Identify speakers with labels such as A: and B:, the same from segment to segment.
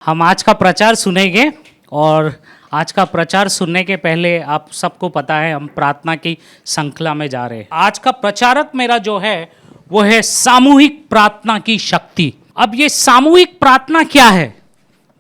A: हम आज का प्रचार सुनेंगे और आज का प्रचार सुनने के पहले आप सबको पता है हम प्रार्थना की श्रृंखला में जा रहे हैं। आज का प्रचारक मेरा जो है वो है सामूहिक प्रार्थना की शक्ति। अब ये सामूहिक प्रार्थना क्या है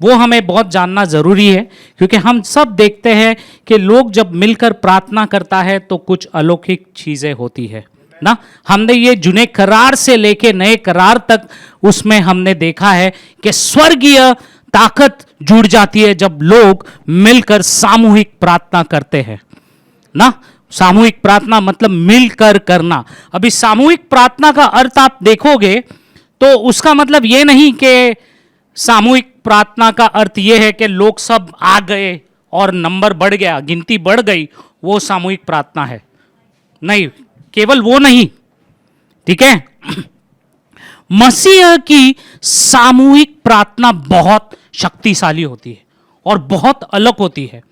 A: वो हमें बहुत जानना ज़रूरी है, क्योंकि हम सब देखते हैं कि लोग जब मिलकर प्रार्थना करता है तो कुछ अलौकिक चीज़ें होती है ना। हमने ये जुने करार से लेके नए करार तक उसमें हमने देखा है कि स्वर्गीय ताकत जुड़ जाती है जब लोग मिलकर सामूहिक प्रार्थना करते हैं ना। सामूहिक प्रार्थना मतलब मिलकर करना। अभी सामूहिक प्रार्थना का अर्थ आप देखोगे तो उसका मतलब ये नहीं कि सामूहिक प्रार्थना का अर्थ ये है कि लोग सब आ गए और नंबर बढ़ गया, गिनती बढ़ गई, वो सामूहिक प्रार्थना है। नहीं, केवल वो नहीं, ठीक है। मसीह की सामूहिक प्रार्थना बहुत शक्तिशाली होती है और बहुत अलग होती है,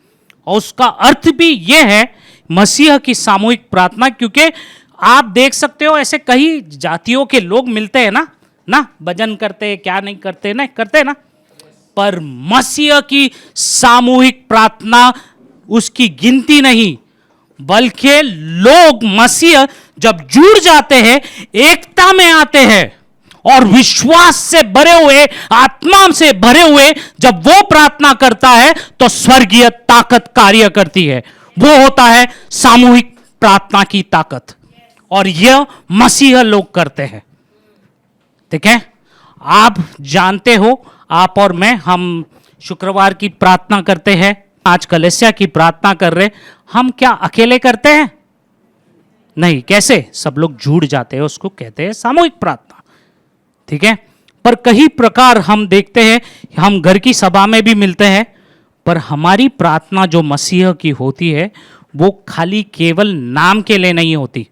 A: और उसका अर्थ भी यह है मसीह की सामूहिक प्रार्थना, क्योंकि आप देख सकते हो ऐसे कई जातियों के लोग मिलते हैं ना भजन करते, क्या नहीं करते ना, करते ना, पर मसीह की सामूहिक प्रार्थना उसकी गिनती नहीं, बल्कि लोग मसीह जब जुड़ जाते हैं, एकता में आते हैं और विश्वास से भरे हुए, आत्मा से भरे हुए जब वो प्रार्थना करता है तो स्वर्गीय ताकत कार्य करती है। वो होता है सामूहिक प्रार्थना की ताकत, और यह मसीह लोग करते हैं। ठीक है, आप जानते हो, आप और मैं, हम शुक्रवार की प्रार्थना करते हैं, आज कलीसिया की प्रार्थना कर रहे। हम क्या अकेले करते हैं? नहीं, कैसे? सब लोग जुड़ जाते हैं, उसको कहते हैं सामूहिक प्रार्थना। ठीक है, पर कई प्रकार हम देखते हैं, हम घर की सभा में भी मिलते हैं, पर हमारी प्रार्थना जो मसीह की होती है वो खाली केवल नाम के लिए नहीं होती,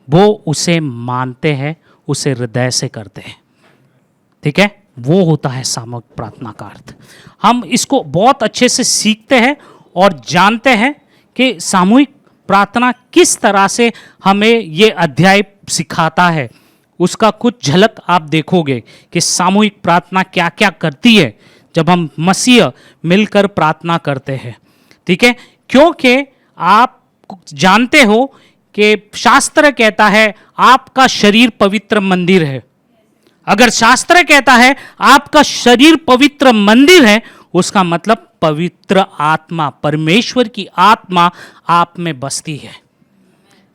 A: वो उसे मानते हैं, उसे हृदय से करते हैं। ठीक है, वो होता है सामूहिक प्रार्थना का अर्थ। हम इसको बहुत अच्छे से सीखते हैं और जानते हैं कि सामूहिक प्रार्थना किस तरह से हमें ये अध्याय सिखाता है। उसका कुछ झलक आप देखोगे कि सामूहिक प्रार्थना क्या क्या करती है जब हम मसीह मिलकर प्रार्थना करते हैं। ठीक है, क्योंकि आप जानते हो कि शास्त्र कहता है आपका शरीर पवित्र मंदिर है। अगर शास्त्र कहता है आपका शरीर पवित्र मंदिर है, उसका मतलब पवित्र आत्मा, परमेश्वर की आत्मा आप में बसती है।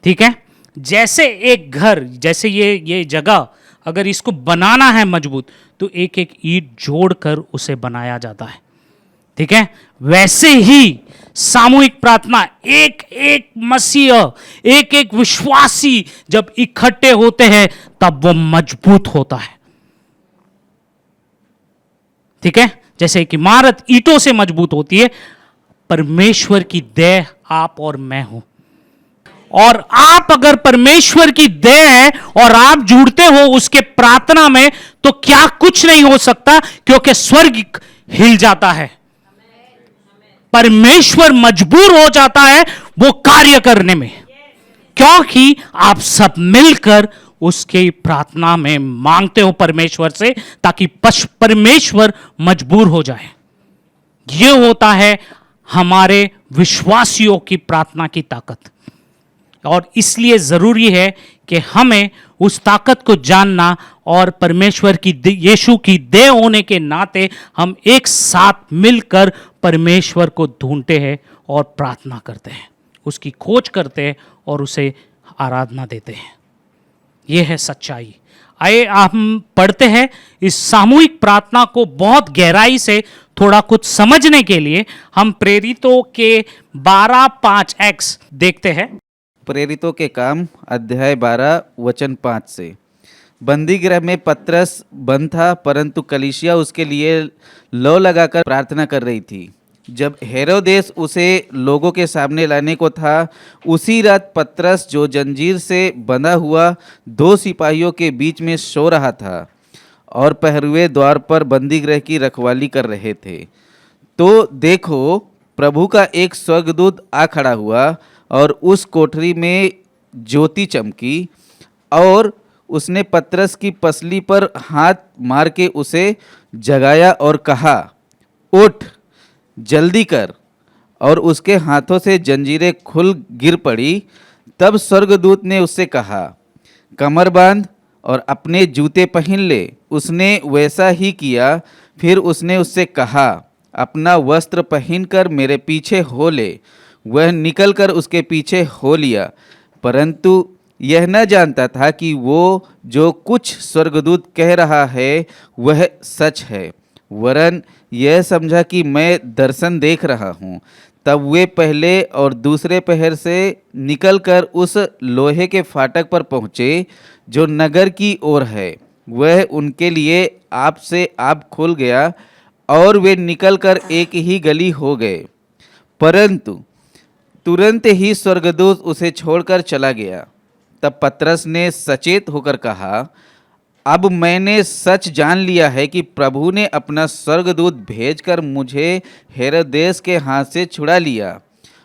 A: ठीक है, जैसे एक घर, जैसे ये जगह अगर इसको बनाना है मजबूत तो एक एक ईंट जोड़कर उसे बनाया जाता है। ठीक है, वैसे ही सामूहिक प्रार्थना, एक एक मसीह, एक एक विश्वासी जब इकट्ठे होते हैं तब वो मजबूत होता है। ठीक है, जैसे एक इमारत ईंटों से मजबूत होती है, परमेश्वर की देह आप और मैं हूं, और आप अगर परमेश्वर की देह है और आप जुड़ते हो उसके प्रार्थना में तो क्या कुछ नहीं हो सकता, क्योंकि स्वर्ग हिल जाता है, परमेश्वर मजबूर हो जाता है वो कार्य करने में, क्योंकि आप सब मिलकर उसके प्रार्थना में मांगते हो परमेश्वर से, ताकि परमेश्वर मजबूर हो जाए। ये होता है हमारे विश्वासियों की प्रार्थना की ताकत, और इसलिए जरूरी है कि हमें उस ताकत को जानना, और परमेश्वर की यीशु की देह होने के नाते हम एक साथ मिलकर परमेश्वर को ढूंढते हैं और प्रार्थना करते हैं, उसकी खोज करते हैं और उसे आराधना देते हैं। यह है सच्चाई। आइए हम पढ़ते हैं इस सामूहिक प्रार्थना को बहुत गहराई से, थोड़ा कुछ समझने के लिए हम प्रेरितों के 12:5 देखते हैं।
B: प्रेरितों के काम अध्याय 12 वचन 5 से। बंदीगृह में पतरस बंद था, परंतु कलीसिया उसके लिए लौ लगाकर प्रार्थना कर रही थी। जब हेरोदेस उसे लोगों के सामने लाने को था, उसी रात पतरस, जो जंजीर से बंधा हुआ 2 सिपाहियों के बीच में सो रहा था और पहरुए द्वार पर बंदीगृह की रखवाली कर रहे थे, तो देखो प्रभु का एक स्वर्गदूत आ खड़ा हुआ और उस कोठरी में ज्योति चमकी, और उसने पतरस की पसली पर हाथ मार के उसे जगाया और कहा, उठ, जल्दी कर। और उसके हाथों से जंजीरें खुल गिर पड़ी। तब स्वर्गदूत ने उससे कहा, कमर बांध और अपने जूते पहन ले। उसने वैसा ही किया। फिर उसने उससे कहा, अपना वस्त्र पहनकर मेरे पीछे हो ले। वह निकलकर उसके पीछे हो लिया, परंतु यह न जानता था कि वो जो कुछ स्वर्गदूत कह रहा है वह सच है, वरन यह समझा कि मैं दर्शन देख रहा हूँ। तब वे पहले और दूसरे पहर से निकलकर उस लोहे के फाटक पर पहुँचे जो नगर की ओर है। वह उनके लिए आप से आप खुल गया और वे निकलकर एक ही गली हो गए। परंतु तुरंत ही स्वर्गदूत उसे छोड़कर चला गया। तब पतरस ने सचेत होकर कहा, अब मैंने सच जान लिया है कि प्रभु ने अपना स्वर्गदूत भेजकर मुझे हेरोदेस के हाथ से छुड़ा लिया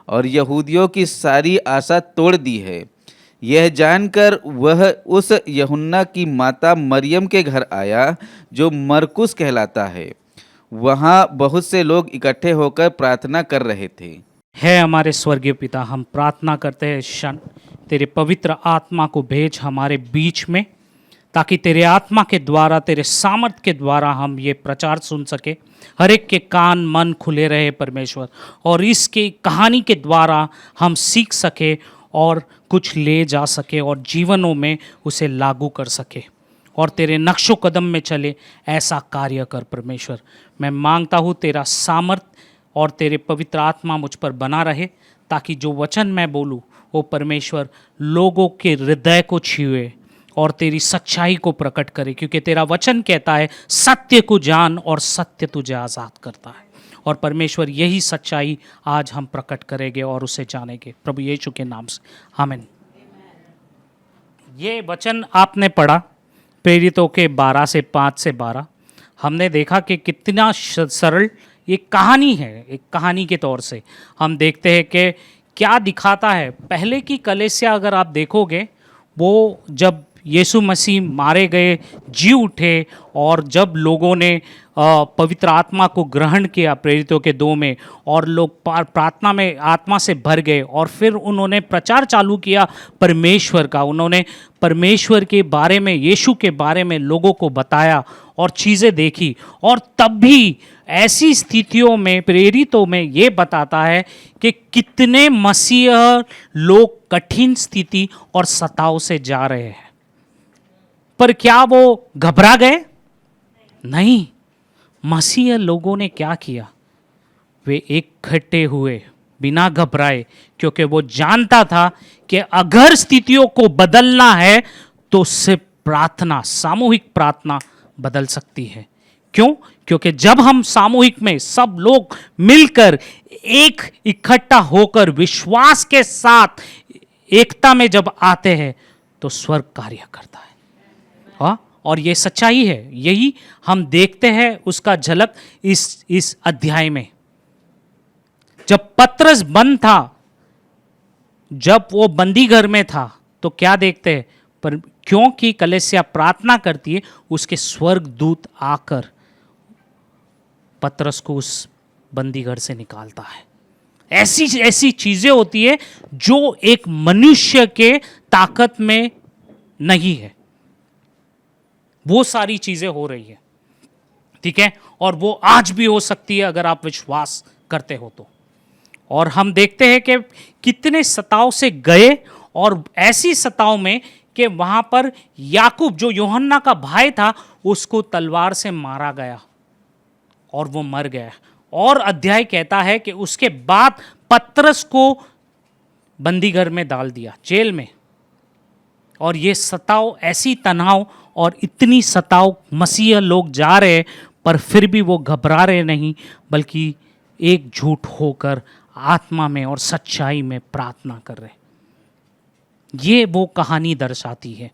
B: और यहूदियों की सारी आशा तोड़ दी है। यह जानकर वह उस यूहन्ना की माता मरियम के घर आया जो मरकुस कहलाता है। वहाँ बहुत से लोग इकट्ठे होकर प्रार्थना कर रहे थे।
A: है हमारे स्वर्गीय पिता, हम प्रार्थना करते हैं इस क्षण तेरे पवित्र आत्मा को भेज हमारे बीच में, ताकि तेरे आत्मा के द्वारा, तेरे सामर्थ के द्वारा हम ये प्रचार सुन सके। हर एक के कान मन खुले रहे परमेश्वर, और इसकी कहानी के द्वारा हम सीख सके और कुछ ले जा सके और जीवनों में उसे लागू कर सके और तेरे नक्शो कदम में चले। ऐसा कार्य कर परमेश्वर। मैं मांगता हूँ तेरा सामर्थ और तेरे पवित्र आत्मा मुझ पर बना रहे, ताकि जो वचन मैं बोलूँ वो परमेश्वर लोगों के हृदय को छुए और तेरी सच्चाई को प्रकट करे, क्योंकि तेरा वचन कहता है सत्य को जान और सत्य तुझे आज़ाद करता है। और परमेश्वर यही सच्चाई आज हम प्रकट करेंगे और उसे जानेंगे, प्रभु यीशु के नाम से, आमीन। ये वचन आपने पढ़ा प्रेरितों के 12 से 5 से 12। हमने देखा कि कितना सरल एक कहानी है। एक कहानी के तौर से हम देखते हैं कि क्या दिखाता है। पहले की कलीसिया अगर आप देखोगे, वो जब यीशु मसीह मारे गए, जी उठे, और जब लोगों ने पवित्र आत्मा को ग्रहण किया प्रेरितों के 2 में, और लोग प्रार्थना में आत्मा से भर गए, और फिर उन्होंने प्रचार चालू किया परमेश्वर का। उन्होंने परमेश्वर के बारे में, यीशु के बारे में लोगों को बताया और चीज़ें देखी। और तब भी ऐसी स्थितियों में प्रेरितों में ये बताता है कि कितने मसीह लोग कठिन स्थिति और सताव से जा रहे हैं, पर क्या वो घबरा गए? नहीं। मसीह लोगों ने क्या किया? वे इकट्ठे हुए बिना घबराए, क्योंकि वो जानता था कि अगर स्थितियों को बदलना है तो सिर्फ प्रार्थना, सामूहिक प्रार्थना बदल सकती है। क्यों? क्योंकि जब हम सामूहिक में सब लोग मिलकर एक इकट्ठा होकर विश्वास के साथ एकता में जब आते हैं तो स्वर्ग कार्य करता है। हाँ, और ये सच्चाई है। यही हम देखते हैं उसका झलक इस अध्याय में। जब पतरस बंद था, जब वो बंदी घर में था, तो क्या देखते हैं? पर क्योंकि कलीसिया प्रार्थना करती है, उसके स्वर्गदूत आकर पतरस को उस बंदी घर से निकालता है। ऐसी ऐसी चीजें होती है जो एक मनुष्य के ताकत में नहीं है। वो सारी चीजें हो रही है, ठीक है, और वो आज भी हो सकती है अगर आप विश्वास करते हो तो। और हम देखते हैं कि कितने सताव से गए, और ऐसी सताव में कि वहां पर याकूब जो यूहन्ना का भाई था उसको तलवार से मारा गया और वो मर गया। और अध्याय कहता है कि उसके बाद पतरस को बंदीघर में डाल दिया, जेल में। और ये सताव, ऐसी तनाव और इतनी सताव मसीह लोग जा रहे, पर फिर भी वो घबरा रहे नहीं, बल्कि एकजुट होकर आत्मा में और सच्चाई में प्रार्थना कर रहे। ये वो कहानी दर्शाती है।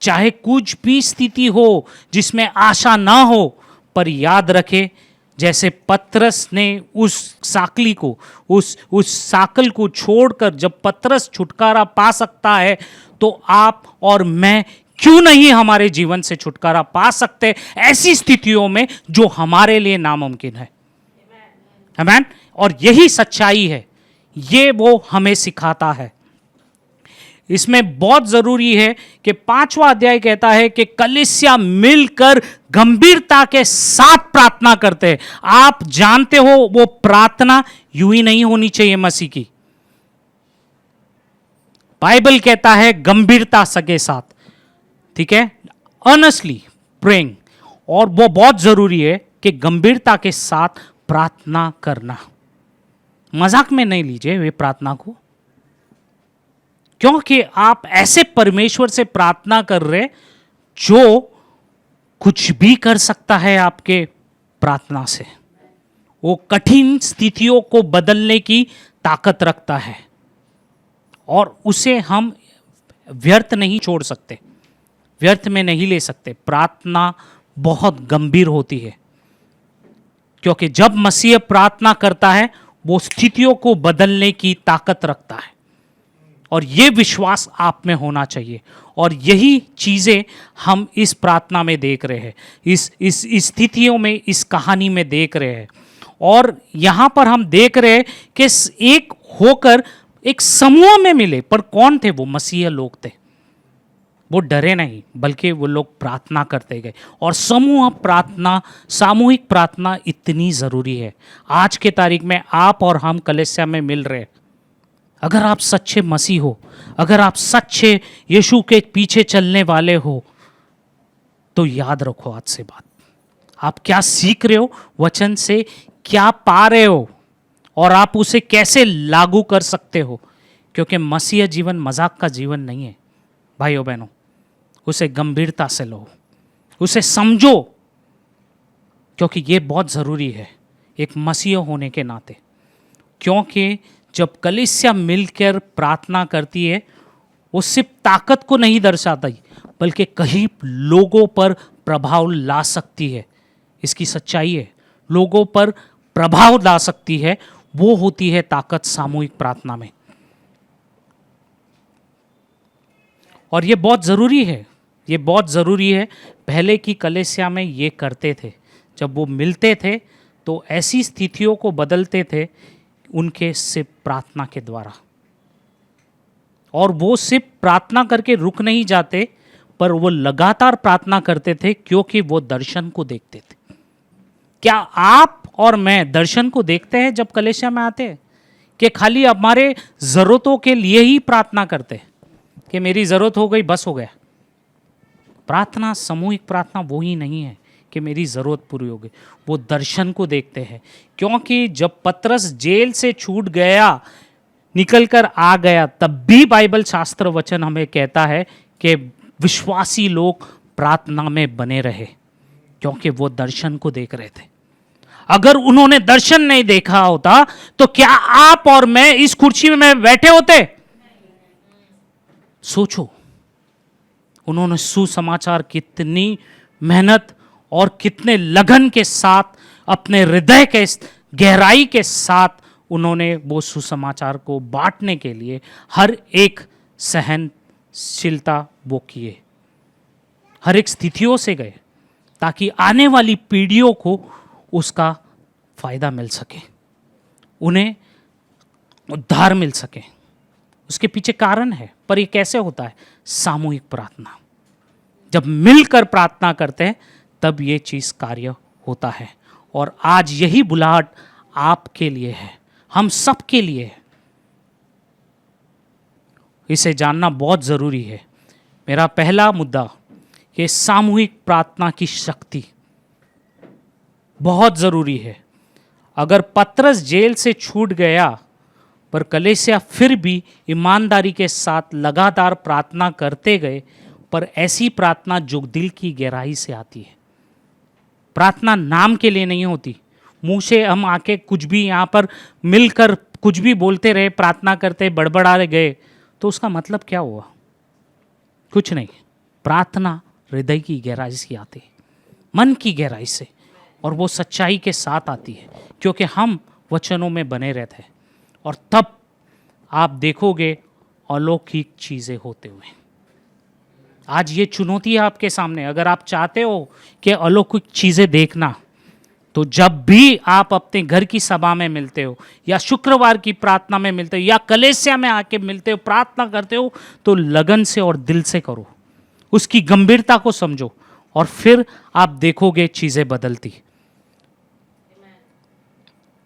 A: चाहे कुछ भी स्थिति हो जिसमें आशा ना हो, पर याद रखे जैसे पतरस ने उस साकली को, उस साकल को छोड़कर जब पतरस छुटकारा पा सकता है, तो आप और मैं क्यों नहीं हमारे जीवन से छुटकारा पा सकते ऐसी स्थितियों में जो हमारे लिए नामुमकिन है। आमीन। और यही सच्चाई है, ये वो हमें सिखाता है। इसमें बहुत जरूरी है कि 5वां अध्याय कहता है कि कलीसिया मिलकर गंभीरता के साथ प्रार्थना करते हैं। आप जानते हो वो प्रार्थना यूं ही नहीं होनी चाहिए मसीह की। बाइबल कहता है गंभीरता के साथ, ठीक है, अर्नेस्टली प्रेइंग। और वो बहुत जरूरी है कि गंभीरता के साथ प्रार्थना करना। मजाक में नहीं लीजिए वे प्रार्थना को, क्योंकि आप ऐसे परमेश्वर से प्रार्थना कर रहे जो कुछ भी कर सकता है आपके प्रार्थना से। वो कठिन स्थितियों को बदलने की ताकत रखता है और उसे हम व्यर्थ नहीं छोड़ सकते, व्यर्थ में नहीं ले सकते। प्रार्थना बहुत गंभीर होती है, क्योंकि जब मसीह प्रार्थना करता है वो स्थितियों को बदलने की ताकत रखता है। और ये विश्वास आप में होना चाहिए। और यही चीज़ें हम इस प्रार्थना में देख रहे हैं, इस स्थितियों में, इस कहानी में देख रहे हैं। और यहाँ पर हम देख रहे हैं कि एक होकर एक समूह में मिले। पर कौन थे वो? मसीह लोग थे। वो डरे नहीं, बल्कि वो लोग प्रार्थना करते गए। और समूह प्रार्थना, सामूहिक प्रार्थना इतनी ज़रूरी है। आज के तारीख में आप और हम कलीसिया में मिल रहे हैं। अगर आप सच्चे मसीह हो, अगर आप सच्चे यीशु के पीछे चलने वाले हो, तो याद रखो आज से बात, आप क्या सीख रहे हो वचन से, क्या पा रहे हो, और आप उसे कैसे लागू कर सकते हो। क्योंकि मसीह जीवन मजाक का जीवन नहीं है भाइयों बहनों। उसे गंभीरता से लो, उसे समझो, क्योंकि ये बहुत ज़रूरी है एक मसीह होने के नाते। क्योंकि जब कलीसिया मिलकर प्रार्थना करती है, वो सिर्फ ताकत को नहीं दर्शाती, बल्कि कई लोगों पर प्रभाव ला सकती है। इसकी सच्चाई है, लोगों पर प्रभाव ला सकती है। वो होती है ताकत सामूहिक प्रार्थना में। और ये बहुत ज़रूरी है, ये बहुत ज़रूरी है। पहले की कलीसिया में ये करते थे। जब वो मिलते थे तो ऐसी स्थितियों को बदलते थे उनके सिर्फ प्रार्थना के द्वारा। और वो सिर्फ प्रार्थना करके रुक नहीं जाते, पर वो लगातार प्रार्थना करते थे, क्योंकि वो दर्शन को देखते थे। क्या आप और मैं दर्शन को देखते हैं जब कलीसिया में आते हैं? कि खाली हमारे ज़रूरतों के लिए ही प्रार्थना करते हैं कि मेरी ज़रूरत हो गई बस हो गया? प्रार्थना, सामूहिक प्रार्थना वो ही नहीं है कि मेरी ज़रूरत पूरी हो गई। वो दर्शन को देखते हैं। क्योंकि जब पतरस जेल से छूट गया, निकल कर आ गया, तब भी बाइबल शास्त्र वचन हमें कहता है कि विश्वासी लोग प्रार्थना में बने रहे, क्योंकि वो दर्शन को देख रहे थे। अगर उन्होंने दर्शन नहीं देखा होता तो क्या आप और मैं इस कुर्सी में बैठे होते? सोचो, उन्होंने सुसमाचार कितनी मेहनत और कितने लगन के साथ, अपने हृदय के गहराई के साथ उन्होंने वो सुसमाचार को बांटने के लिए हर एक सहनशीलता वो किए, हर एक स्थितियों से गए, ताकि आने वाली पीढ़ियों को उसका फायदा मिल सके, उन्हें उद्धार मिल सके। उसके पीछे कारण है। पर ये कैसे होता है? सामूहिक प्रार्थना। जब मिलकर प्रार्थना करते हैं तब ये चीज़ कार्य होता है। और आज यही बुलाहट आपके लिए है, हम सब के लिए है। इसे जानना बहुत ज़रूरी है। मेरा पहला मुद्दा कि सामूहिक प्रार्थना की शक्ति बहुत ज़रूरी है। अगर पतरस जेल से छूट गया, पर कलीसिया फिर भी ईमानदारी के साथ लगातार प्रार्थना करते गए, पर ऐसी प्रार्थना जो दिल की गहराई से आती है। प्रार्थना नाम के लिए नहीं होती। मुंह से हम आके कुछ भी यहाँ पर मिलकर कुछ भी बोलते रहे, प्रार्थना करते बड़बड़ा गए, तो उसका मतलब क्या हुआ? कुछ नहीं। प्रार्थना हृदय की गहराई से आती है, मन की गहराई से, और वो सच्चाई के साथ आती है, क्योंकि हम वचनों में बने रहते हैं। और तब आप देखोगे अलौकिक चीज़ें होते हुए। आज ये चुनौती है आपके सामने। अगर आप चाहते हो कि अलौकिक चीज़ें देखना, तो जब भी आप अपने घर की सभा में मिलते हो या शुक्रवार की प्रार्थना में मिलते हो या कलीसिया में आके मिलते हो, प्रार्थना करते हो, तो लगन से और दिल से करो, उसकी गंभीरता को समझो, और फिर आप देखोगे चीज़ें बदलती।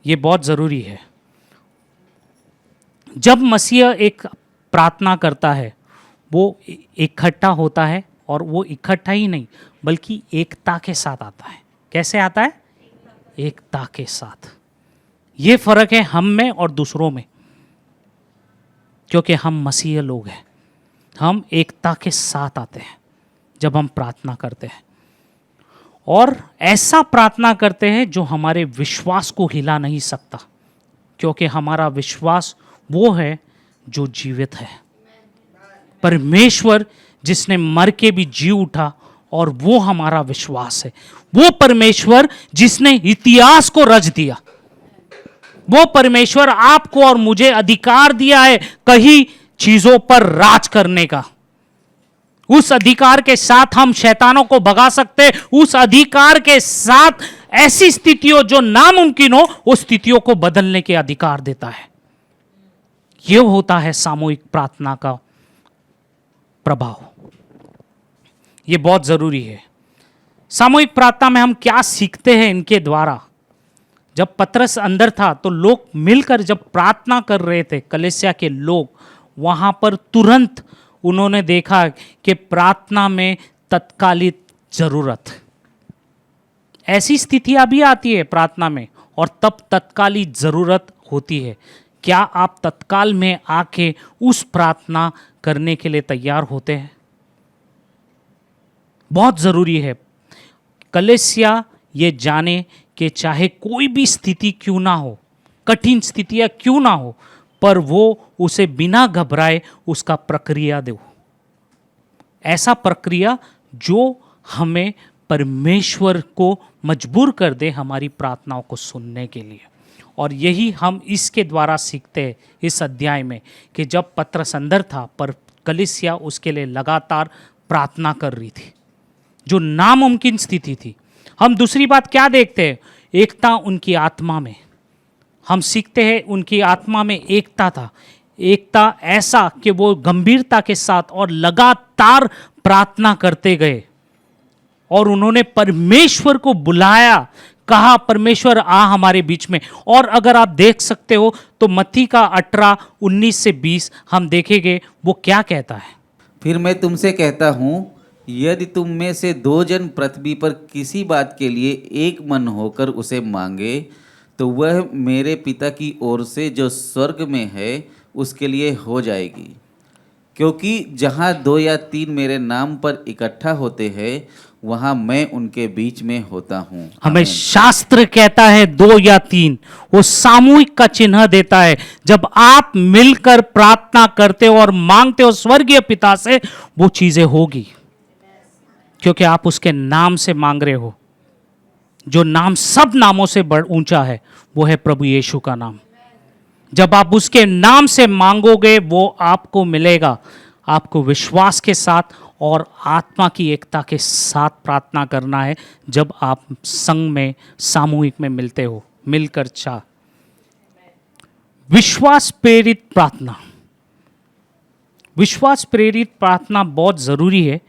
A: ये बहुत ज़रूरी है। जब मसीह एक प्रार्थना करता है, वो इकट्ठा होता है, और वो इकट्ठा ही नहीं बल्कि एकता के साथ आता है। कैसे आता है? एकता के साथ। ये फर्क है हम में और दूसरों में, क्योंकि हम मसीह लोग हैं। हम एकता के साथ आते हैं जब हम प्रार्थना करते हैं, और ऐसा प्रार्थना करते हैं जो हमारे विश्वास को हिला नहीं सकता, क्योंकि हमारा विश्वास वो है जो जीवित है, परमेश्वर जिसने मर के भी जी उठा, और वो हमारा विश्वास है। वो परमेश्वर जिसने इतिहास को रच दिया, वो परमेश्वर आपको और मुझे अधिकार दिया है कई चीजों पर राज करने का। उस अधिकार के साथ हम शैतानों को भगा सकते, उस अधिकार के साथ ऐसी स्थितियों जो नामुमकिन हो, उस स्थितियों को बदलने के अधिकार देता है। यह होता है सामूहिक प्रार्थना का प्रभाव। यह बहुत जरूरी है। सामूहिक प्रार्थना में हम क्या सीखते हैं इनके द्वारा? जब पतरस अंदर था तो लोग मिलकर जब प्रार्थना कर रहे थे, कलीसिया के लोग, वहां पर तुरंत उन्होंने देखा कि प्रार्थना में तत्कालिक जरूरत, ऐसी स्थितियां भी आती है प्रार्थना में, और तब तत्कालिक जरूरत होती है। क्या आप तत्काल में आके उस प्रार्थना करने के लिए तैयार होते हैं? बहुत जरूरी है। कलीसिया ये जाने कि चाहे कोई भी स्थिति क्यों ना हो, कठिन स्थितियां क्यों ना हो, पर वो उसे बिना घबराए उसका प्रक्रिया दो। ऐसा प्रक्रिया जो हमें परमेश्वर को मजबूर कर दे हमारी प्रार्थनाओं को सुनने के लिए। और यही हम इसके द्वारा सीखते हैं इस अध्याय में, कि जब पतरस अंदर था पर कलीसिया उसके लिए लगातार प्रार्थना कर रही थी, जो नामुमकिन स्थिति थी। हम दूसरी बात क्या देखते हैं? एकता उनकी आत्मा में। हम सीखते हैं उनकी आत्मा में एकता था। एकता ऐसा कि वो गंभीरता के साथ और लगातार प्रार्थना करते गए, और उन्होंने परमेश्वर को बुलाया, कहा परमेश्वर आ हमारे बीच में। और अगर आप देख सकते हो तो मत्ती का 18:19 से 20 हम देखेंगे वो क्या कहता है।
B: फिर मैं तुमसे कहता हूँ, यदि तुम में से 2 जन पृथ्वी पर किसी बात के लिए एक मन होकर उसे मांगे, तो वह मेरे पिता की ओर से जो स्वर्ग में है उसके लिए हो जाएगी। क्योंकि जहाँ 2 या 3 मेरे नाम पर इकट्ठा होते हैं, वहाँ मैं उनके बीच में होता हूँ।
A: हमें शास्त्र कहता है 2 या 3, वो सामूहिक का चिन्ह देता है। जब आप मिलकर प्रार्थना करते हो और मांगते हो स्वर्गीय पिता से, वो चीजें होगी, क्योंकि आप उसके नाम से मांग रहे हो। जो नाम सब नामों से ऊंचा है वो है प्रभु यीशु का नाम। जब आप उसके नाम से मांगोगे वो आपको मिलेगा। आपको विश्वास के साथ और आत्मा की एकता के साथ प्रार्थना करना है। जब आप संघ में, सामूहिक में मिलते हो, मिलकर चाह। विश्वास प्रेरित प्रार्थना, विश्वास प्रेरित प्रार्थना बहुत जरूरी है,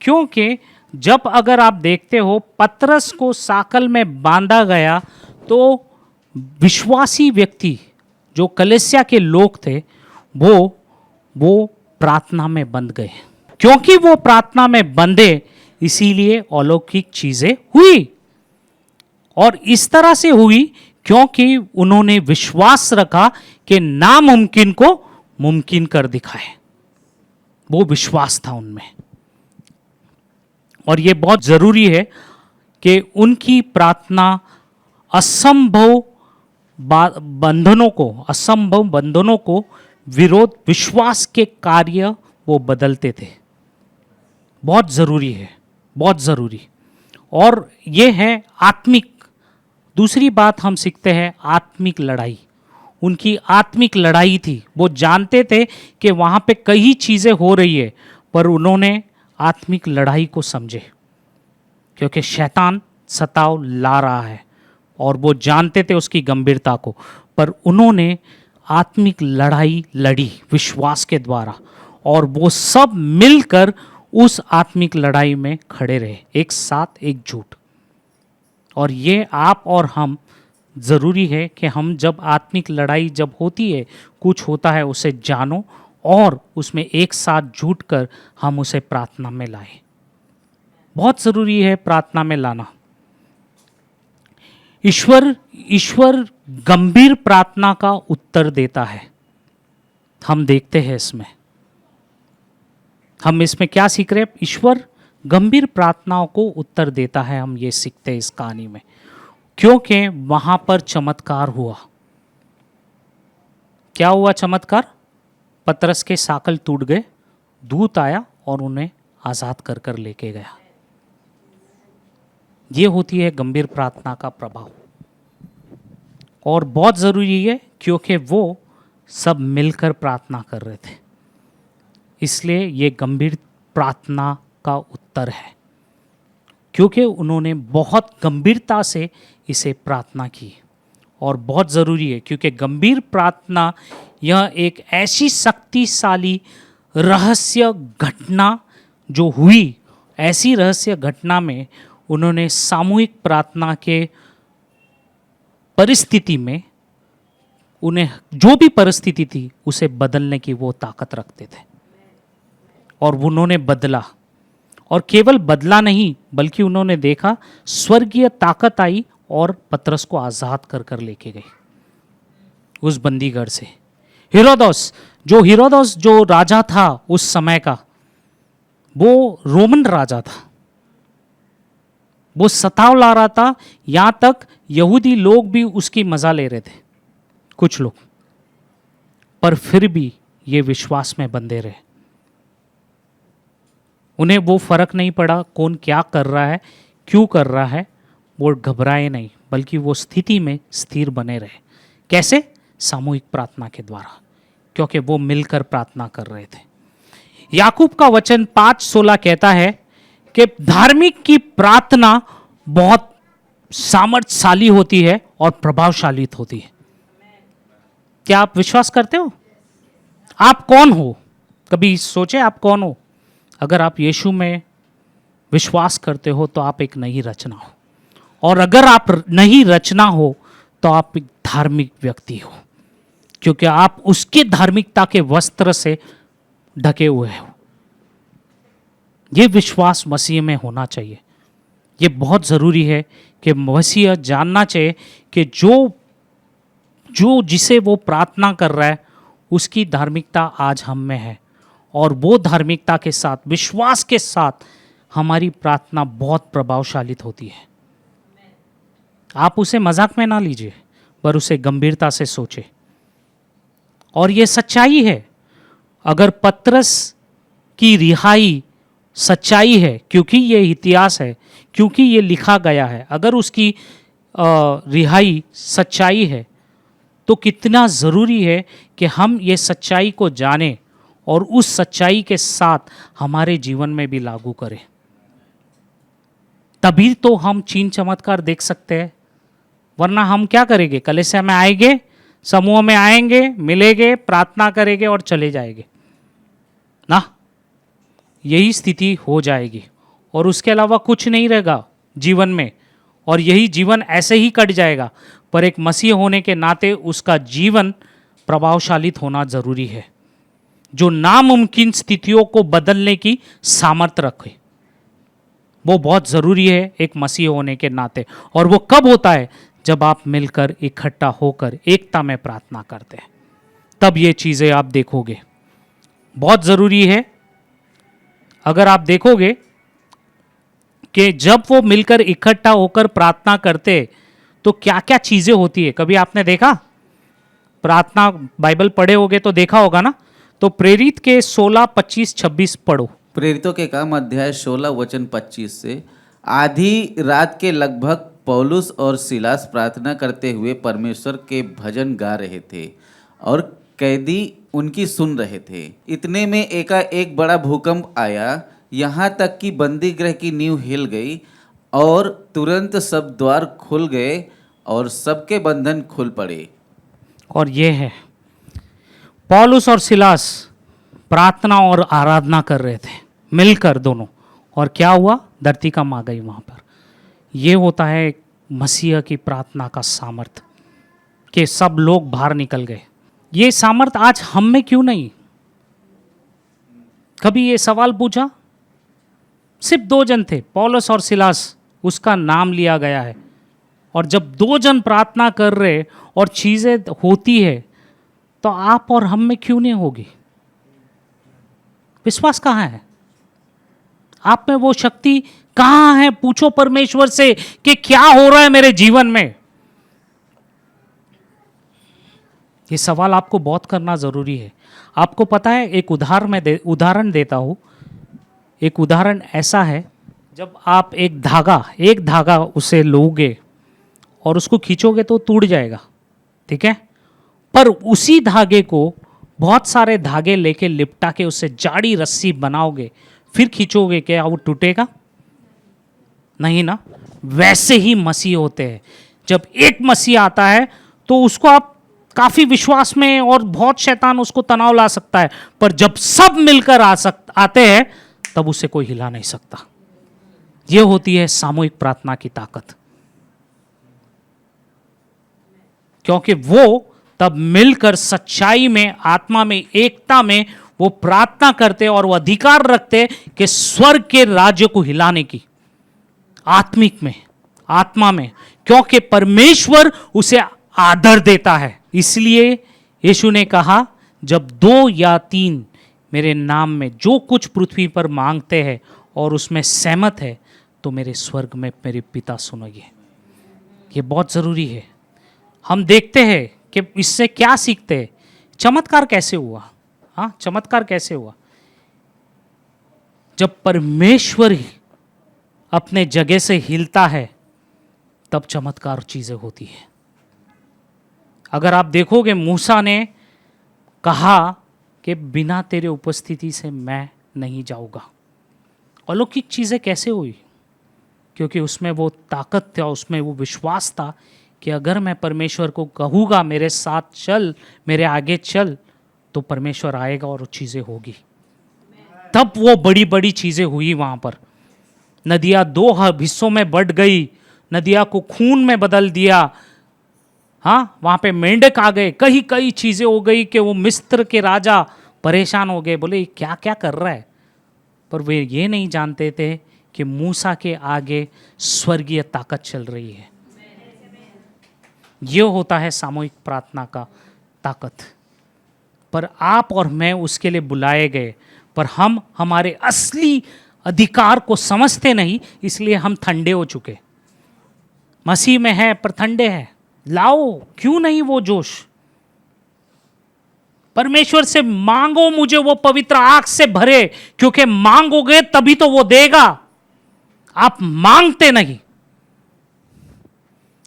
A: क्योंकि जब अगर आप देखते हो पतरस को साकल में बांधा गया, तो विश्वासी व्यक्ति जो कलीसिया के लोग थे वो प्रार्थना में बंध गए। क्योंकि वो प्रार्थना में बंधे, इसीलिए अलौकिक चीजें हुई। और इस तरह से हुई क्योंकि उन्होंने विश्वास रखा कि नामुमकिन को मुमकिन कर दिखाए। वो विश्वास था उनमें। और ये बहुत जरूरी है कि उनकी प्रार्थना असंभव बंधनों को विरोध विश्वास के कार्य वो बदलते थे। बहुत जरूरी है, बहुत जरूरी। और ये है आत्मिक। दूसरी बात हम सीखते हैं आत्मिक लड़ाई। उनकी आत्मिक लड़ाई थी। वो जानते थे कि वहाँ पे कई चीज़ें हो रही है, पर उन्होंने आत्मिक लड़ाई को समझे, क्योंकि शैतान सताव ला रहा है और वो जानते थे उसकी गंभीरता को, पर उन्होंने आत्मिक लड़ाई लड़ी विश्वास के द्वारा, और वो सब मिलकर उस आत्मिक लड़ाई में खड़े रहे, एक साथ एकजुट। और ये आप और हम ज़रूरी है कि हम जब आत्मिक लड़ाई जब होती है, कुछ होता है, उसे जानो और उसमें एक साथ जुट कर हम उसे प्रार्थना में लाएं। बहुत ज़रूरी है प्रार्थना में लाना। ईश्वर गंभीर प्रार्थना का उत्तर देता है। हम देखते हैं इसमें, हम इसमें क्या सीख रहे हैं? ईश्वर गंभीर प्रार्थनाओं को उत्तर देता है, हम ये सीखते हैं इस कहानी में, क्योंकि वहां पर चमत्कार हुआ। क्या हुआ चमत्कार? पतरस के साकल टूट गए, दूत आया और उन्हें आजाद कर कर लेके गया। ये होती है गंभीर प्रार्थना का प्रभाव, और बहुत ज़रूरी है क्योंकि वो सब मिलकर प्रार्थना कर रहे थे, इसलिए ये गंभीर प्रार्थना का उत्तर है, क्योंकि उन्होंने बहुत गंभीरता से इसे प्रार्थना की। और बहुत ज़रूरी है क्योंकि गंभीर प्रार्थना यह एक ऐसी शक्तिशाली रहस्य घटना जो हुई, ऐसी रहस्य घटना में उन्होंने सामूहिक प्रार्थना के परिस्थिति में, उन्हें जो भी परिस्थिति थी उसे बदलने की वो ताकत रखते थे, और उन्होंने बदला। और केवल बदला नहीं, बल्कि उन्होंने देखा स्वर्गीय ताकत आई और पतरस को आज़ाद कर कर लेके गई उस बंदीगढ़ से। हेरोदोस जो राजा था उस समय का, वो रोमन राजा था, वो सताव ला रहा था, यहां तक यहूदी लोग भी उसकी मजा ले रहे थे, कुछ लोग, पर फिर भी ये विश्वास में बंधे रहे। उन्हें वो फर्क नहीं पड़ा कौन क्या कर रहा है, क्यों कर रहा है, वो घबराए नहीं, बल्कि वो स्थिति में स्थिर बने रहे। कैसे? सामूहिक प्रार्थना के द्वारा, क्योंकि वो मिलकर प्रार्थना कर रहे थे। याकूब का वचन 5:16 कहता है कि धार्मिक की प्रार्थना बहुत सामर्थ्यशाली होती है और प्रभावशाली होती है। क्या आप विश्वास करते हो? आप कौन हो? कभी सोचे आप कौन हो? अगर आप यीशु में विश्वास करते हो तो आप एक नई रचना हो, और अगर आप नई रचना हो तो आप एक धार्मिक व्यक्ति हो, क्योंकि आप उसके धार्मिकता के वस्त्र से ढके हुए हो। ये विश्वास मसीह में होना चाहिए। ये बहुत ज़रूरी है कि मसीह जानना चाहिए कि जो जिसे वो प्रार्थना कर रहा है उसकी धार्मिकता आज हम में है, और वो धार्मिकता के साथ, विश्वास के साथ हमारी प्रार्थना बहुत प्रभावशाली होती है। आप उसे मजाक में ना लीजिए, पर उसे गंभीरता से सोचें। और ये सच्चाई है। अगर पतरस की रिहाई सच्चाई है, क्योंकि ये इतिहास है, क्योंकि ये लिखा गया है, अगर उसकी रिहाई सच्चाई है तो कितना ज़रूरी है कि हम ये सच्चाई को जानें और उस सच्चाई के साथ हमारे जीवन में भी लागू करें। तभी तो हम चिन्ह चमत्कार देख सकते हैं, वरना हम क्या करेंगे? कलीसिया में आएंगे, समूह में आएंगे, मिलेंगे, प्रार्थना करेंगे और चले जाएंगे ना। यही स्थिति हो जाएगी और उसके अलावा कुछ नहीं रहेगा जीवन में, और यही जीवन ऐसे ही कट जाएगा। पर एक मसीह होने के नाते उसका जीवन प्रभावशाली होना जरूरी है, जो नामुमकिन स्थितियों को बदलने की सामर्थ्य रखे। वो बहुत ज़रूरी है एक मसीह होने के नाते। और वो कब होता है? जब आप मिलकर इकट्ठा होकर एकता में प्रार्थना करते हैं, तब ये चीज़ें आप देखोगे। बहुत ज़रूरी है। अगर आप देखोगे कि जब वो मिलकर इकट्ठा होकर प्रार्थना करते तो क्या क्या चीज़ें होती है, कभी आपने देखा? प्रार्थना बाइबल पढ़े होगे तो देखा होगा ना। तो प्रेरित के 16, 25, 26 पढ़ो।
B: प्रेरितों के काम अध्याय 16 वचन 25 से। आधी रात के लगभग पौलुस और सिलास प्रार्थना करते हुए परमेश्वर के भजन गा रहे थे और कैदी उनकी सुन रहे थे। इतने में एकाएक बड़ा भूकंप आया यहाँ तक कि बंदी गृह की नींव हिल गई और तुरंत सब द्वार खुल गए और सबके बंधन खुल पड़े।
A: और ये है, पौलुस और सिलास प्रार्थना और आराधना कर रहे थे मिलकर दोनों, और क्या हुआ, धरती कम आ गई वहाँ पर। ये होता है मसीह की प्रार्थना का सामर्थ, कि सब लोग बाहर निकल गए। ये सामर्थ आज हम में क्यों नहीं? कभी ये सवाल पूछा? सिर्फ 2 जन थे, पौलुस और सिलास, उसका नाम लिया गया है। और जब 2 जन प्रार्थना कर रहे और चीज़ें होती है, तो आप और हम में क्यों नहीं होगी? विश्वास कहाँ है? आप में वो शक्ति कहाँ है? पूछो परमेश्वर से कि क्या हो रहा है मेरे जीवन में। ये सवाल आपको बहुत करना जरूरी है। आपको पता है, एक उदाहरण देता हूं। एक उदाहरण ऐसा है, जब आप एक धागा उसे लोगे और उसको खींचोगे तो टूट जाएगा, ठीक है? पर उसी धागे को बहुत सारे धागे लेके लिपटा के उससे जाड़ी रस्सी बनाओगे, फिर खींचोगे, क्या वो टूटेगा? नहीं ना। वैसे ही मसीह होते हैं। जब एक मसीह आता है तो उसको आप काफी विश्वास में, और बहुत शैतान उसको तनाव ला सकता है, पर जब सब मिलकर आते हैं तब उसे कोई हिला नहीं सकता। यह होती है सामूहिक प्रार्थना की ताकत, क्योंकि वो तब मिलकर सच्चाई में, आत्मा में, एकता में वो प्रार्थना करते और वो अधिकार रखते कि स्वर्ग के राज्य को हिलाने की, आत्मिक में, आत्मा में, क्योंकि परमेश्वर उसे आदर देता है। इसलिए यीशु ने कहा, जब 2 या 3 मेरे नाम में जो कुछ पृथ्वी पर मांगते हैं और उसमें सहमत है, तो मेरे स्वर्ग में मेरे पिता सुनोगे। ये बहुत ज़रूरी है। हम देखते हैं कि इससे क्या सीखते हैं। चमत्कार कैसे हुआ? हाँ, चमत्कार कैसे हुआ? जब परमेश्वर ही अपने जगह से हिलता है, तब चमत्कार चीज़ें होती है। अगर आप देखोगे, मूसा ने कहा कि बिना तेरे उपस्थिति से मैं नहीं जाऊंगा। अलौकिक चीज़ें कैसे हुई? क्योंकि उसमें वो ताकत था, उसमें वो विश्वास था कि अगर मैं परमेश्वर को कहूँगा मेरे साथ चल, मेरे आगे चल, तो परमेश्वर आएगा और वो चीज़ें होगी। तब वो बड़ी बड़ी चीज़ें हुई वहाँ पर। नदियाँ 2 हिस्सों में बढ़ गई, नदियाँ को खून में बदल दिया। हाँ, वहाँ पे मेंढक आ गए, कई चीज़ें हो गई कि वो मिस्र के राजा परेशान हो गए, बोले क्या क्या कर रहा है। पर वे ये नहीं जानते थे कि मूसा के आगे स्वर्गीय ताकत चल रही है। ये होता है सामूहिक प्रार्थना का ताकत। पर आप और मैं उसके लिए बुलाए गए, पर हम हमारे असली अधिकार को समझते नहीं, इसलिए हम ठंडे हो चुके। मसीह में है पर ठंडे हैं। लाओ, क्यों नहीं वो जोश? परमेश्वर से मांगो, मुझे वो पवित्र आग से भरे, क्योंकि मांगोगे तभी तो वो देगा। आप मांगते नहीं।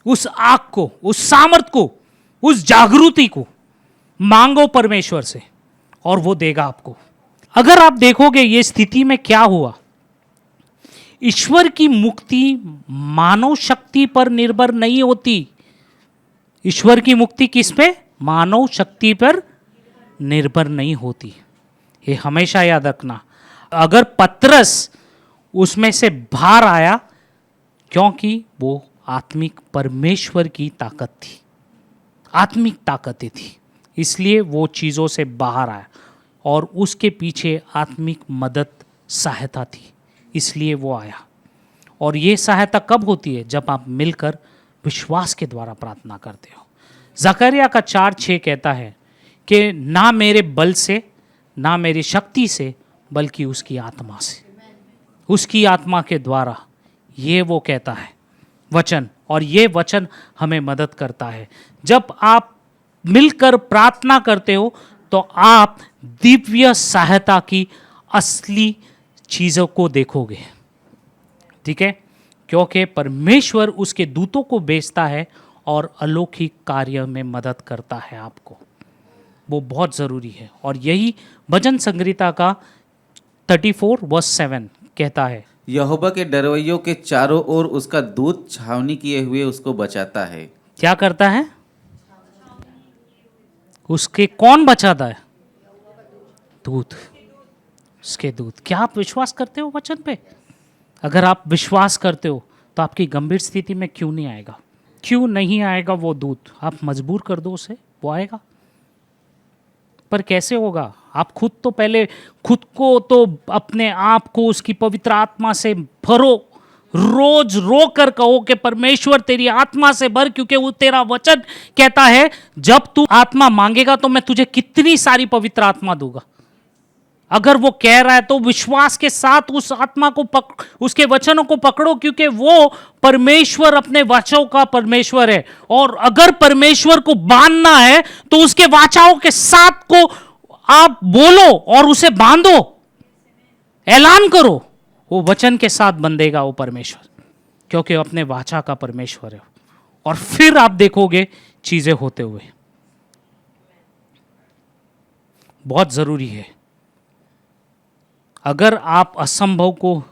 A: उस आग को, उस सामर्थ को, उस जागृति को मांगो परमेश्वर से और वो देगा आपको। अगर आप देखोगे ये स्थिति में क्या हुआ, ईश्वर की मुक्ति मानव शक्ति पर निर्भर नहीं होती। ईश्वर की मुक्ति किस पे? मानव शक्ति पर निर्भर नहीं होती। ये हमेशा याद रखना। अगर पतरस उसमें से बाहर आया, क्योंकि वो आत्मिक परमेश्वर की ताकत थी, आत्मिक ताकतें थी, इसलिए वो चीज़ों से बाहर आया, और उसके पीछे आत्मिक मदद, सहायता थी, इसलिए वो आया। और ये सहायता कब होती है? जब आप मिलकर विश्वास के द्वारा प्रार्थना करते हो। जकरिया का 4:6 कहता है कि ना मेरे बल से, ना मेरी शक्ति से, बल्कि उसकी आत्मा से, उसकी आत्मा के द्वारा। ये वो कहता है वचन, और ये वचन हमें मदद करता है। जब आप मिलकर प्रार्थना करते हो तो आप दिव्य सहायता की असली चीज़ों को देखोगे, ठीक है? क्योंकि परमेश्वर उसके दूतों को भेजता है और अलौकिक कार्य में मदद करता है आपको। वो बहुत ज़रूरी है। और यही भजन संगीता का 34 वर्स 7 कहता है,
B: यहोवा के डरवैयों के चारों ओर उसका दूत छावनी किए हुए उसको बचाता है।
A: क्या करता है? उसके कौन बचाता है? दूत, उसके दूत। क्या आप विश्वास करते हो वचन पे? अगर आप विश्वास करते हो तो आपकी गंभीर स्थिति में क्यों नहीं आएगा? क्यों नहीं आएगा वो दूत? आप मजबूर कर दो उसे, वो आएगा। पर कैसे होगा? आप खुद तो पहले खुद को तो अपने आप को उसकी पवित्र आत्मा से भरो, रोज रो कर कहो कि परमेश्वर तेरी आत्मा से भर, क्योंकि वो तेरा वचन कहता है जब तू आत्मा मांगेगा तो मैं तुझे कितनी सारी पवित्र आत्मा दूंगा। अगर वो कह रहा है तो विश्वास के साथ उस आत्मा को उसके वचनों को पकड़ो, क्योंकि वो परमेश्वर अपने वाचाओं का परमेश्वर है। और अगर परमेश्वर को बांधना है तो उसके वाचाओं के साथ को आप बोलो और उसे बांधो, ऐलान करो, वो वचन के साथ बंधेगा वो परमेश्वर, क्योंकि वो अपने वाचा का परमेश्वर है। और फिर आप देखोगे चीजें होते हुए। बहुत जरूरी है। अगर आप असंभव को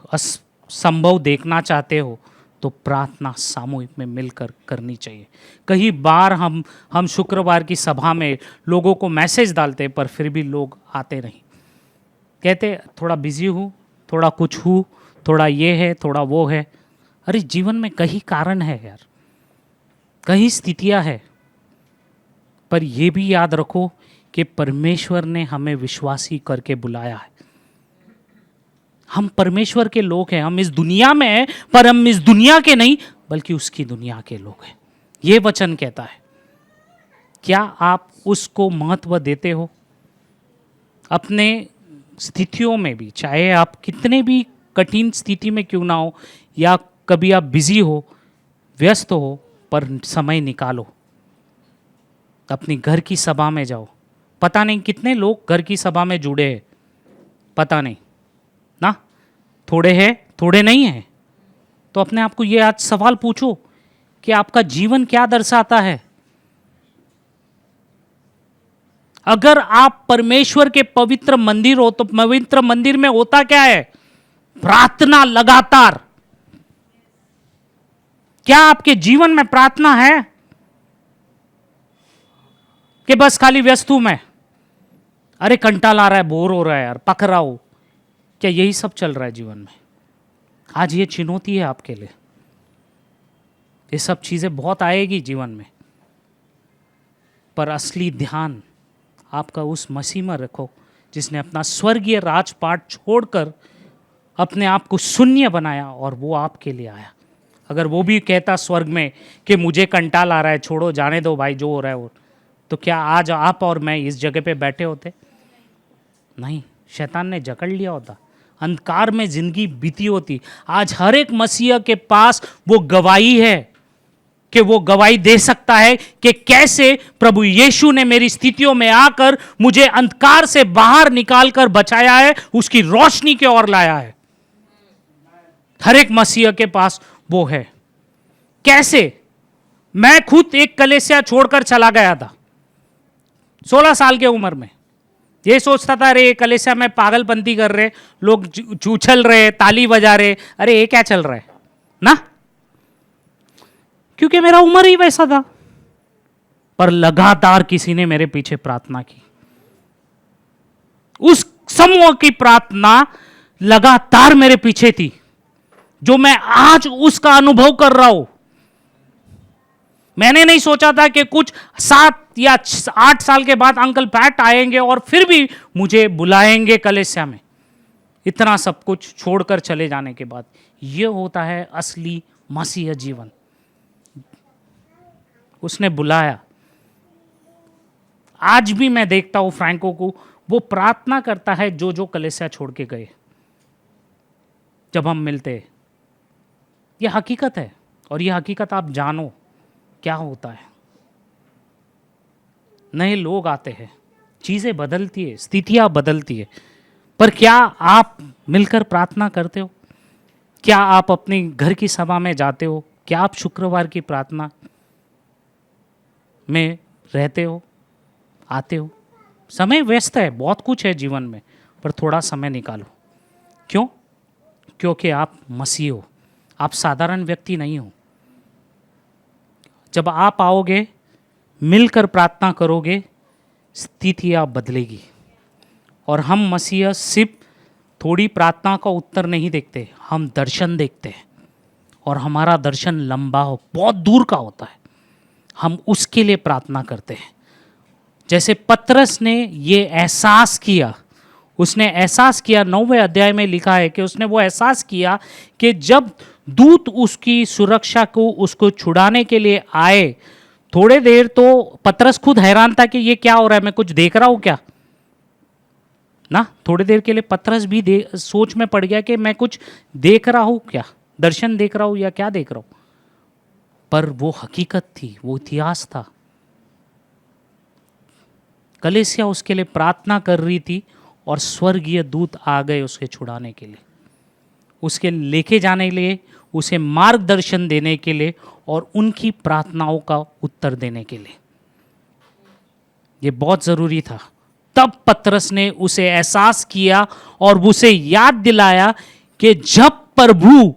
A: संभव देखना चाहते हो तो प्रार्थना सामूहिक में मिलकर करनी चाहिए। कई बार हम शुक्रवार की सभा में लोगों को मैसेज डालते पर फिर भी लोग आते नहीं, कहते थोड़ा बिजी हूँ, थोड़ा कुछ हूँ, थोड़ा ये है, थोड़ा वो है। अरे जीवन में कई कारण है यार, कई स्थितियाँ है, पर ये भी याद रखो कि परमेश्वर ने हमें विश्वासी करके बुलाया है। हम परमेश्वर के लोग हैं। हम इस दुनिया में हैं, पर हम इस दुनिया के नहीं बल्कि उसकी दुनिया के लोग हैं, ये वचन कहता है। क्या आप उसको महत्व देते हो? अपने स्थितियों में भी, चाहे आप कितने भी कठिन स्थिति में क्यों ना हो, या कभी आप बिजी हो, व्यस्त हो, पर समय निकालो, अपनी घर की सभा में जाओ। पता नहीं कितने लोग घर की सभा में जुड़े हैं, पता नहीं ना, थोड़े हैं, थोड़े नहीं हैं। तो अपने आप को ये आज सवाल पूछो कि आपका जीवन क्या दर्शाता है? अगर आप परमेश्वर के पवित्र मंदिर हो तो पवित्र मंदिर में होता क्या है? प्रार्थना लगातार। क्या आपके जीवन में प्रार्थना है कि बस खाली व्यस्त हूं मैं, अरे कंटाल आ रहा है, बोर हो रहा है यार, पक रहा हूं? क्या यही सब चल रहा है जीवन में? आज ये चुनौती है आपके लिए। ये सब चीजें बहुत आएगी जीवन में, पर असली ध्यान आपका उस मसीह में रखो जिसने अपना स्वर्गीय राजपाट छोड़कर अपने आप को शून्य बनाया और वो आपके लिए आया। अगर वो भी कहता स्वर्ग में कि मुझे कंटाल आ रहा है, छोड़ो, जाने दो भाई, जो हो रहा है वो, तो क्या आज आप और मैं इस जगह पे बैठे होते? नहीं, शैतान ने जकड़ लिया होता, अंधकार में जिंदगी बीती होती। आज हर एक मसीहा के पास वो गवाही है कि वो गवाही दे सकता है कि कैसे प्रभु यीशु ने मेरी स्थितियों में आकर मुझे अंधकार से बाहर निकालकर बचाया है, उसकी रोशनी की ओर लाया है। हर एक मसीहा के पास वो है। कैसे? मैं खुद एक कलीसिया छोड़कर चला गया था 16 साल के उम्र में। ये सोचता था अरे ये कलीसिया में पागलपंती कर रहे लोग, उछल रहे, ताली बजा रहे, अरे ये क्या चल रहा है ना, क्योंकि मेरा उम्र ही वैसा था। पर लगातार किसी ने मेरे पीछे प्रार्थना की। उस समूह की प्रार्थना लगातार मेरे पीछे थी, जो मैं आज उसका अनुभव कर रहा हूं। मैंने नहीं सोचा था कि कुछ 7 या 8 साल के बाद अंकल पैट आएंगे और फिर भी मुझे बुलाएंगे कलीसिया में। इतना सब कुछ छोड़कर चले जाने के बाद यह होता है असली मसीह जीवन। उसने बुलाया। आज भी मैं देखता हूं फ्रैंको को, वो प्रार्थना करता है जो जो कलीसिया छोड़ के गए। जब हम मिलते हैं, यह हकीकत है, और यह हकीकत आप जानो क्या होता है। नए लोग आते हैं, चीजें बदलती है, स्थितियां बदलती है, पर क्या आप मिलकर प्रार्थना करते हो? क्या आप अपने घर की सभा में जाते हो? क्या आप शुक्रवार की प्रार्थना में रहते हो, आते हो? समय व्यस्त है, बहुत कुछ है जीवन में, पर थोड़ा समय निकालो। क्यों? क्योंकि आप मसीह हो, आप साधारण व्यक्ति नहीं हो। जब आप आओगे, मिलकर प्रार्थना करोगे, स्थिति आप बदलेगी। और हम मसीह सिर्फ थोड़ी प्रार्थना का उत्तर नहीं देखते, हम दर्शन देखते हैं। और हमारा दर्शन लंबा हो, बहुत दूर का होता है। हम उसके लिए प्रार्थना करते हैं। जैसे पतरस ने ये एहसास किया, उसने एहसास किया, 9वें अध्याय में लिखा है कि उसने वो एहसास किया कि जब दूत उसकी सुरक्षा को उसको छुड़ाने के लिए आए, थोड़े देर तो पतरस खुद हैरान था कि ये क्या हो रहा है, मैं कुछ देख रहा हूँ क्या ना। थोड़ी देर के लिए पतरस भी सोच में पड़ गया कि मैं कुछ देख रहा हूँ क्या, दर्शन देख रहा हूँ या क्या देख रहा हूँ। पर वो हकीकत थी, वो इतिहास था। कलीसिया उसके लिए प्रार्थना कर रही थी और स्वर्गीय दूत आ गए उसके छुड़ाने के लिए, उसके लेके जाने के लिए, उसे मार्गदर्शन देने के लिए और उनकी प्रार्थनाओं का उत्तर देने के लिए। ये बहुत ज़रूरी था। तब पतरस ने उसे एहसास किया और उसे याद दिलाया कि जब प्रभु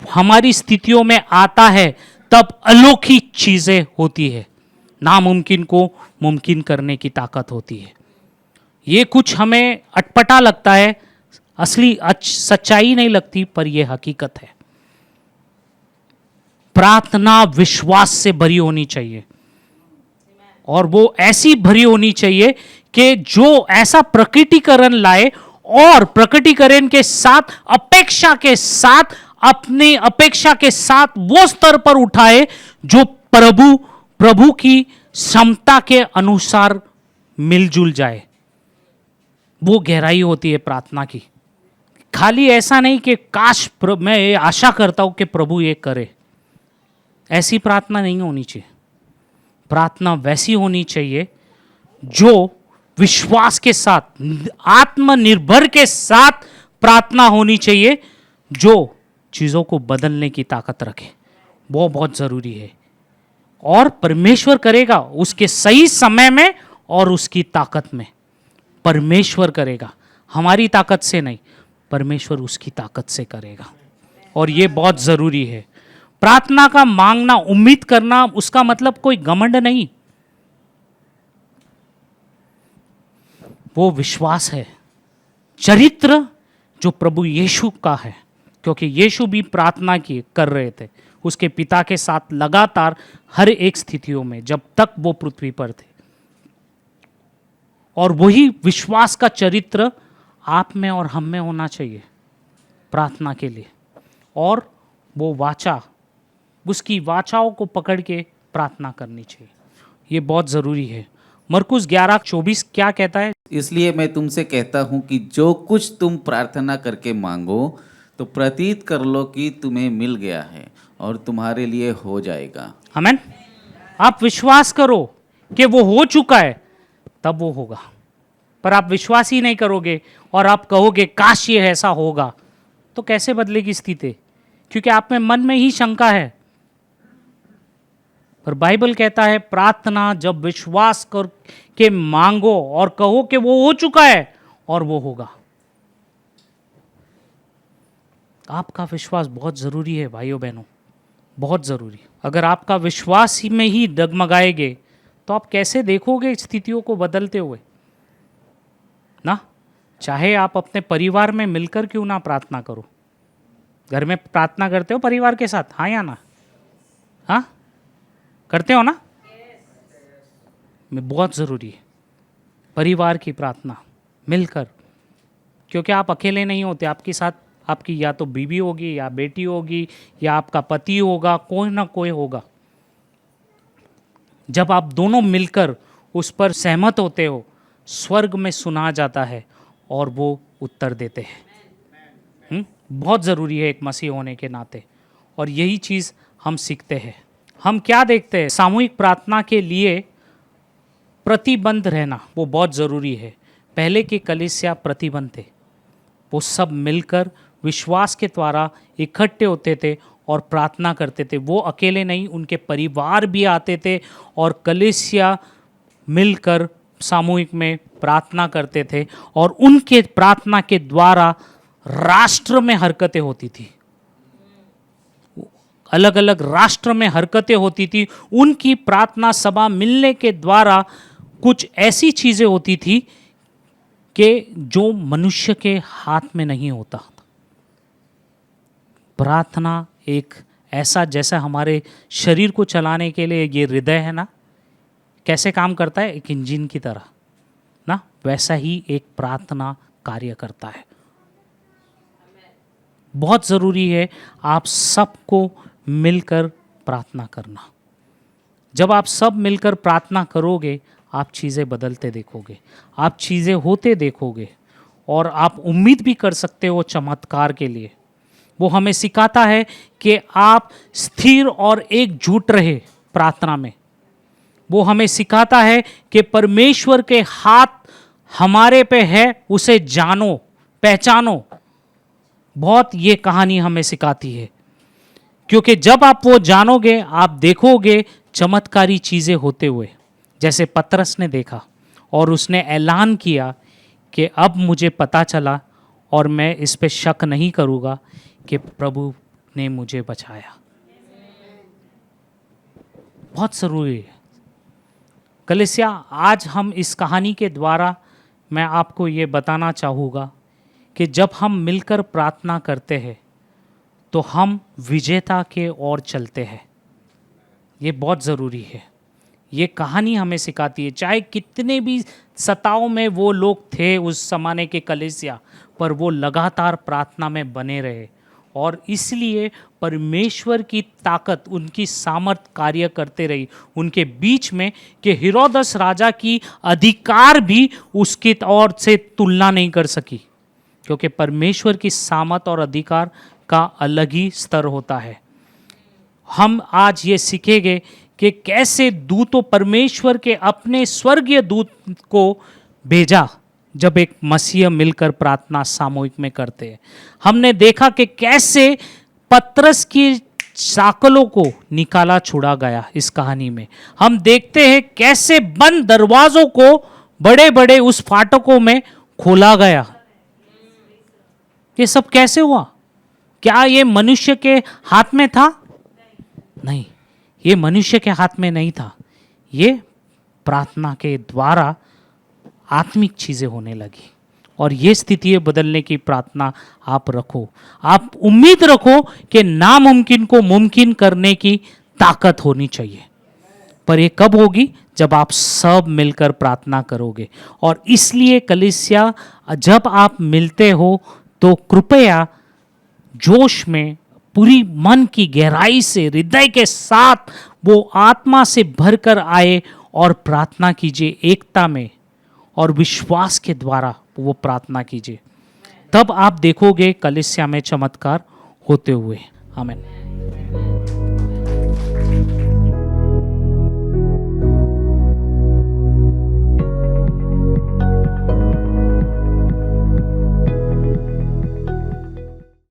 A: हमारी स्थितियों में आता है तब अलौकिक चीज़ें होती है, नामुमकिन को मुमकिन करने की ताकत होती है। ये कुछ हमें अटपटा लगता है, असली सच्चाई नहीं लगती, पर यह हकीकत है। प्रार्थना विश्वास से भरी होनी चाहिए, और वो ऐसी भरी होनी चाहिए कि जो ऐसा प्रकटीकरण लाए और प्रकटीकरण के साथ अपेक्षा के साथ, अपनी अपेक्षा के साथ वो स्तर पर उठाए जो प्रभु की क्षमता के अनुसार मिलजुल जाए। वो गहराई होती है प्रार्थना की। खाली ऐसा नहीं कि काश मैं ये आशा करता हूं कि प्रभु ये करे, ऐसी प्रार्थना नहीं होनी चाहिए। प्रार्थना वैसी होनी चाहिए जो विश्वास के साथ, आत्मनिर्भर के साथ प्रार्थना होनी चाहिए, जो चीज़ों को बदलने की ताकत रखे। वो बहुत ज़रूरी है। और परमेश्वर करेगा उसके सही समय में और उसकी ताकत में। परमेश्वर करेगा, हमारी ताकत से नहीं, परमेश्वर उसकी ताकत से करेगा। और ये बहुत ज़रूरी है। प्रार्थना का मांगना, उम्मीद करना, उसका मतलब कोई घमंड नहीं, वो विश्वास है, चरित्र जो प्रभु यीशु का है। क्योंकि यीशु भी प्रार्थना कर रहे थे उसके पिता के साथ लगातार, हर एक स्थितियों में जब तक वो पृथ्वी पर थे। और वही विश्वास का चरित्र आप में और हम में होना चाहिए प्रार्थना के लिए। और वो वाचा, उसकी वाचाओं को पकड़ के प्रार्थना करनी चाहिए। ये बहुत ज़रूरी है। मरकुस 11:24 क्या कहता है?
B: इसलिए मैं तुमसे कहता हूँ कि जो कुछ तुम प्रार्थना करके मांगो तो प्रतीत कर लो कि तुम्हें मिल गया है और तुम्हारे लिए हो जाएगा।
A: आमीन। आप विश्वास करो कि वो हो चुका है, तब वो होगा। पर आप विश्वास ही नहीं करोगे और आप कहोगे काश ये ऐसा होगा, तो कैसे बदलेगी स्थिति? क्योंकि आप में मन में ही शंका है। पर बाइबल कहता है प्रार्थना जब विश्वास कर के मांगो और कहो कि वो हो चुका है, और वो होगा। आपका विश्वास बहुत ज़रूरी है भाइयों बहनों, बहुत ज़रूरी। अगर आपका विश्वास ही में ही डगमगाएगे तो आप कैसे देखोगे स्थितियों को बदलते हुए ना? चाहे आप अपने परिवार में मिलकर क्यों ना प्रार्थना करो। घर में प्रार्थना करते हो परिवार के साथ, हाँ या ना? हाँ, करते हो ना? बहुत ज़रूरी है परिवार की प्रार्थना मिलकर, क्योंकि आप अकेले नहीं होते। आपके साथ आपकी या तो बीवी होगी या बेटी होगी या आपका पति होगा, कोई ना कोई होगा। जब आप दोनों मिलकर उस पर सहमत होते हो, स्वर्ग में सुना जाता है और वो उत्तर देते हैं। बहुत ज़रूरी है एक मसीह होने के नाते, और यही चीज़ हम सीखते हैं। हम क्या देखते हैं? सामूहिक प्रार्थना के लिए प्रतिबंध रहना वो बहुत ज़रूरी है। पहले के कलीसिया प्रतिबंध थे, वो सब मिलकर विश्वास के द्वारा इकट्ठे होते थे और प्रार्थना करते थे। वो अकेले नहीं, उनके परिवार भी आते थे और कलीसिया मिलकर सामूहिक में प्रार्थना करते थे, और उनके प्रार्थना के द्वारा राष्ट्र में हरकतें होती थी, अलग अलग राष्ट्र में हरकतें होती थी। उनकी प्रार्थना सभा मिलने के द्वारा कुछ ऐसी चीजें होती थी कि जो मनुष्य के हाथ में नहीं होता। प्रार्थना एक ऐसा, जैसा हमारे शरीर को चलाने के लिए ये हृदय है ना, कैसे काम करता है, एक इंजन की तरह ना, वैसा ही एक प्रार्थना कार्य करता है। बहुत ज़रूरी है आप सबको मिलकर प्रार्थना करना। जब आप सब मिलकर प्रार्थना करोगे, आप चीज़ें बदलते देखोगे, आप चीज़ें होते देखोगे, और आप उम्मीद भी कर सकते हो चमत्कार के लिए। वो हमें सिखाता है कि आप स्थिर और एकजुट रहे प्रार्थना में। वो हमें सिखाता है कि परमेश्वर के हाथ हमारे पे है, उसे जानो, पहचानो। बहुत ये कहानी हमें सिखाती है, क्योंकि जब आप वो जानोगे, आप देखोगे चमत्कारी चीज़ें होते हुए, जैसे पतरस ने देखा और उसने ऐलान किया कि अब मुझे पता चला और मैं इस पे शक नहीं करूँगा कि प्रभु ने मुझे बचाया। बहुत ज़रूरी है कलीसिया। आज हम इस कहानी के द्वारा मैं आपको ये बताना चाहूँगा कि जब हम मिलकर प्रार्थना करते हैं तो हम विजेता के ओर चलते हैं। ये बहुत ज़रूरी है। ये कहानी हमें सिखाती है, चाहे कितने भी सताव में वो लोग थे उस ज़माने के कलीसिया, पर वो लगातार प्रार्थना में बने रहे, और इसलिए परमेश्वर की ताकत, उनकी सामर्थ कार्य करते रही उनके बीच में, कि हेरोदस राजा की अधिकार भी उसकी ओर से तुलना नहीं कर सकी, क्योंकि परमेश्वर की सामर्थ और अधिकार का अलग ही स्तर होता है। हम आज ये सीखेंगे कि कैसे दूतों, परमेश्वर के अपने स्वर्गीय दूत को भेजा जब एक मसीह मिलकर प्रार्थना सामूहिक में करते हैं। हमने देखा कि कैसे पतरस की साकलों को निकाला छुड़ा गया। इस कहानी में हम देखते हैं कैसे बंद दरवाजों को बड़े बड़े उस फाटकों में खोला गया। ये सब कैसे हुआ? क्या ये मनुष्य के हाथ में था? नहीं, ये मनुष्य के हाथ में नहीं था। ये प्रार्थना के द्वारा आत्मिक चीजें होने लगी, और ये स्थिति बदलने की प्रार्थना आप रखो। आप उम्मीद रखो कि नामुमकिन को मुमकिन करने की ताकत होनी चाहिए, पर ये कब होगी? जब आप सब मिलकर प्रार्थना करोगे। और इसलिए कलीसिया, जब आप मिलते हो तो कृपया जोश में, पूरी मन की गहराई से, हृदय के साथ वो आत्मा से भरकर आए और प्रार्थना कीजिए एकता में और विश्वास के द्वारा वो प्रार्थना कीजिए। तब आप देखोगे कलीसिया में चमत्कार होते हुए। आमीन।